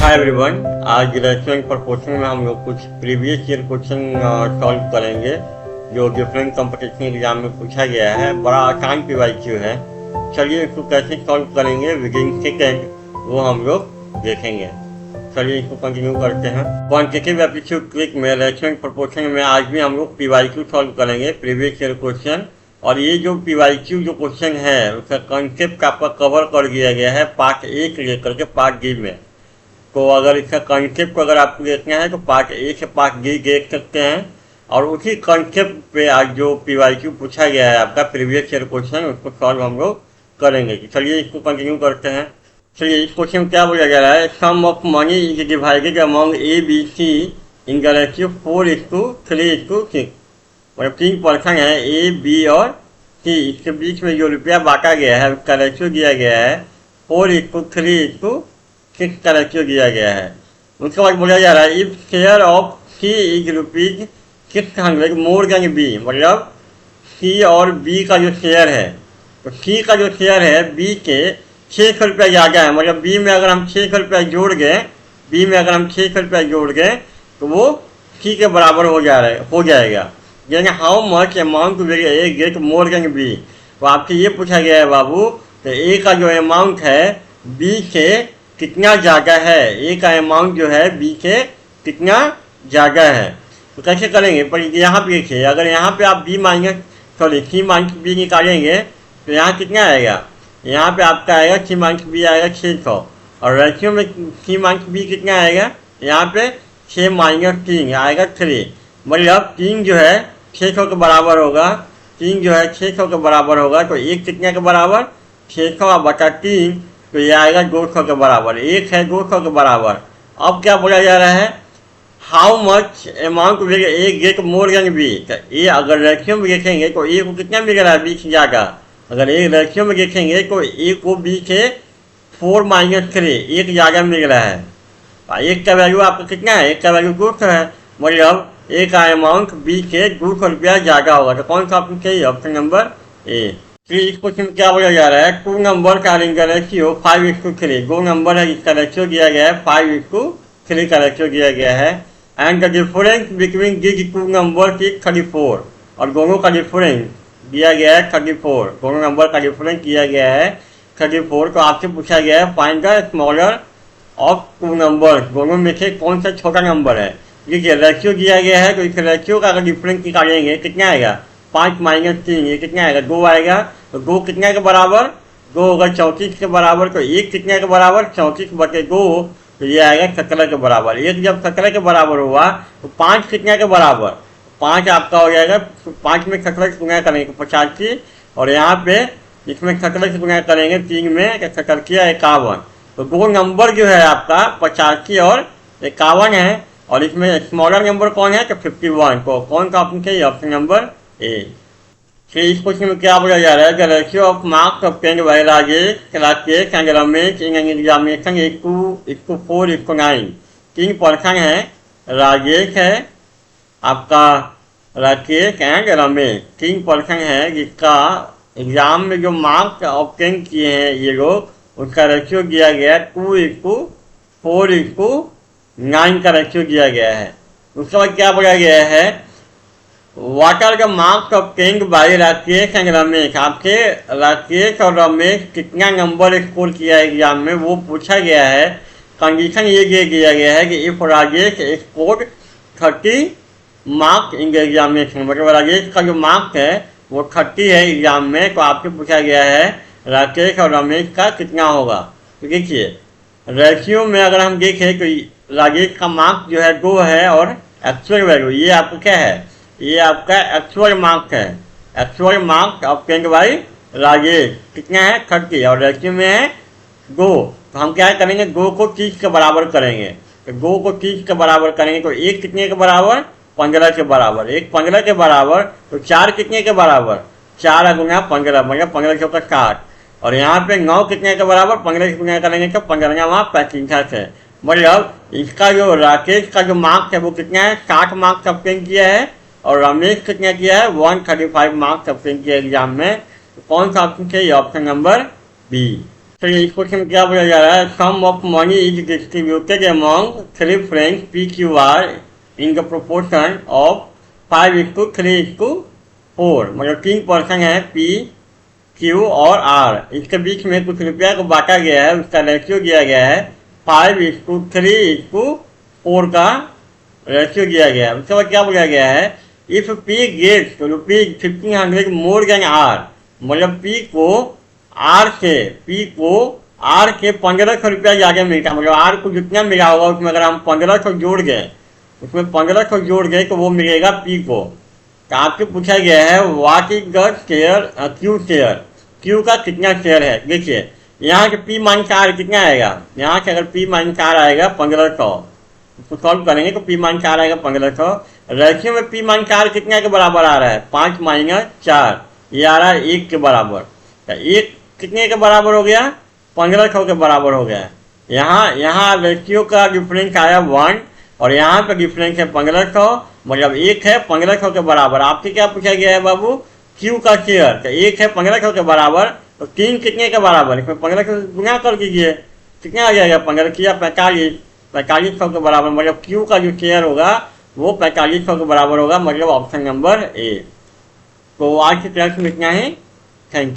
Hi everyone, आज restaurant proportion में हम लोग कुछ प्रीवियस ईयर क्वेश्चन सॉल्व करेंगे जो डिफरेंट कंपटीशन एग्जाम में पूछा गया है। बड़ा आसान पीवाईक्यू है। चलिए इसको कैसे सॉल्व करेंगे विदिन सेकेंड वो हम लोग देखेंगे। चलिए इसको कंटिन्यू करते हैं। क्वांटिटेटिव एप्टीट्यूड क्लिक में रेस्टोरेंट प्रपोर्शन में आज भी हम लोग पीवाईक्यू सॉल्व करेंगे, प्रीवियस ईयर क्वेश्चन। और ये जो पीवाईक्यू जो क्वेश्चन है उसका कॉन्सेप्ट आपका कवर कर दिया गया है पार्ट ए से लेकर के पार्ट डी में। तो अगर इसका कॉन्सेप्ट अगर आपको देखना है तो पार्ट ए से पार्ट डी देख सकते हैं। और उसी कॉन्सेप्ट पे आज जो पीवाईक्यू पूछा गया है आपका प्रीवियस ईयर क्वेश्चन, उसको सॉल्व हम लोग करेंगे। चलिए इसको कंटिन्यू करते हैं। चलिए इस क्वेश्चन में क्या बोला जा रहा है, sum of money is divided among A B C in the ratio 4:3:6। मतलब 3 पर्सन है ए बी और सी, इसके बीच में जो रुपया बांटा गया है उसका रेशियो दिया गया है 4:3:6 का रेशियो दिया गया है। उसके बाद बोला जा रहा है if share of C is ₹600 more than B. मतलब सी और बी का जो शेयर है, तो सी का जो शेयर है बी के 600 रुपया ज़्यादा है। मतलब बी में अगर हम 600 रुपया जोड़ गए, तो वो सी के बराबर हो जाएगा। यानी how much amount will A get more than B. तो आपसे ये पूछा गया है बाबू, तो ए का जो अमाउंट है बी से कितना ज़्यादा है, ए का अमाउंट जो है बी से कितना ज़्यादा है। तो कैसे करेंगे, पर यहाँ पे देखिए, अगर यहाँ पे आप सी माइनस बी निकालेंगे तो यहाँ कितना आएगा, यहाँ पे आपका आएगा सी माइनस बी आएगा 600। और रेशियो में सी माइनस बी कितना आएगा, यहाँ पे 6 - 3 आएगा 3। मतलब 3 जो है 600 के बराबर होगा, 3 जो है 600 के बराबर होगा। तो एक कितने के बराबर, 600 बटा 3, तो ये आएगा 200 के बराबर। एक है 200 के बराबर। अब क्या बोला जा रहा है, how much amount will A get more than B. तो ए अगर रेशियो में देखेंगे तो ए को कितना मिल रहा है, बी से ज़्यादा। अगर ए रेशियो में देखेंगे तो ए को बी से 4 - 3 एक ज़्यादा मिल रहा है। एक का वैल्यू आपका कितना है, एक का वैल्यू 200 है। मतलब ए का अमाउंट बी से 200 रुपया ज़्यादा होगा। तो कौन सा ऑप्शन चाहिए, ऑप्शन नंबर ए। फिर इस क्वेश्चन में क्या बोला जा रहा है, 2 नंबर का रेशियो 5:3। 2 नंबर है जिसका रेशियो दिया गया है 5:3 का रेशियो दिया गया है। And the difference between this 2 number is 34। और दोनों का डिफरेंस दिया गया है 34। दोनों नंबर का डिफरेंस दिया गया है 34। तो आपसे पूछा गया है find the smaller of 2 number. दोनों में से कौन सा छोटा नंबर है। देखिए रेशियो दिया गया है, तो इस रेशियो का अगर डिफरेंस निकालेंगे कितना आएगा, 5 - 3, ये कितना आएगा, 2 आएगा। तो 2 कितने के बराबर, 2 होगा 34 के बराबर। तो 1 कितने के बराबर, 34/2, तो ये आएगा 17 के बराबर। 1 जब 17 के बराबर हुआ तो 5 कितने के बराबर, 5 आपका हो जाएगा, 5 में 17 से गुना करेंगे तो 85। और यहाँ पे इसमें 17 से गुना करेंगे 3 में, 17 - 51। तो 2 नंबर जो है आपका 85 और 51 है। और इसमें स्मॉलर नंबर कौन है, तो 51। तो कौन सा ऑप्शन चाहिए, ऑप्शन नंबर ए। फिर इस क्वेश्चन में क्या बोला जा रहा है, the ratio of marks obtained bye Rajesh and Ramesh in an examination is 4:9। 3 person है, राजेश है आपका, राकेश एंड रमेश, 3 पर्सन है जिसका एग्जाम में जो मार्क्स ऑब्टेन किए हैं ये लोग, उसका रेशियो दिया गया है 2:4:9 का रेशियो दिया गया है। उसके बाद क्या बोला गया है, what are the marks obtained by Rakesh and Ramesh. आपसे राकेश और रमेश कितना नंबर स्कोर किया है एग्जाम में वो पूछा गया है। कंडीशन ये दिया गया है कि if Rajesh score 30 marks in the examination. मतलब राजेश का जो मार्क्स है वो 30 है एग्जाम में, तो आपसे पूछा गया है राकेश और रमेश का कितना होगा। तो देखिए रेशियो में अगर हम देखें तो राजेश का मार्क्स जो है 2 है और एक्चुअल वैल्यू ये आपका क्या है, ये आपका एक्चुअल मार्क्स है। Actual marks obtained bye Rajesh कितना है 30 और रेशियो में है 2। तो हम क्या करेंगे, 2 को 30 के बराबर करेंगे। तो 2 को 30 के बराबर करेंगे तो 1 कितने के बराबर, 15 के बराबर। 1 15 के बराबर, तो 4 कितने के बराबर, 4 × 15, मतलब 15 × 60। और यहाँ पे 9 कितने के बराबर, 15 से गुना करेंगे तो 15 - 35 है। मतलब इसका जो राकेश का जो मार्क्स है वो कितना है, 60 मार्क्स ऑब्टेन किया है। और रमेश कितना किया है, 135 मार्क्स ऑब्टेन किया एग्जाम में। तो कौन सा ऑप्शन चाहिए, ऑप्शन नंबर बी। तो इस क्वेश्चन में क्या बोला जा रहा है, sum of money is distributed among 3 friends P Q R in the proportion of 5:3:4। मतलब 3 पर्सन है पी क्यू और आर, इसके बीच में कुछ रुपया को बांटा गया है, उसका रेशियो दिया गया है 5:3:4 का रेशियो दिया गया है। उसके बाद क्या बोला गया है, if P gets ₹1500 more than R, मतलब पी को आर के 1500 रुपया ज़्यादा मिलता है। मतलब आर को जितना मिला होगा उसमें अगर हम 1500 जोड़ गए, तो वो मिलेगा पी को। तो आपसे पूछा गया है what is the share Q का कितना शेयर है। देखिए यहाँ से पी माइनस आर कितना आएगा, यहाँ से अगर पी माइनस आर आएगा 1500, उसको सॉल्व करेंगे तो पी माइनस आर आएगा 1500। रेशियो में पी माइनस आर कितना के बराबर आ रहा है, 5 - 4, ये आ रहा है 1 के बराबर। तो 1 कितने के बराबर हो गया, 1500 के बराबर हो गया। यहाँ रेशियो का डिफरेंस आया 1 और यहाँ पे डिफरेंस है 1500, मतलब 1 है 1500 के बराबर। आपसे क्या पूछा गया है बाबू, क्यू का शेयर, तो 1 है 1500 के बराबर, तो 3 कितने के बराबर, इसमें 1500 गुना कर दीजिए, कितना आ जाएगा, 15 किया 4500 के बराबर। मतलब क्यू का जो शेयर होगा वो 4500 के बराबर होगा, मतलब ऑप्शन नंबर ए। तो आज की क्लास में इतना है, थैंक यू।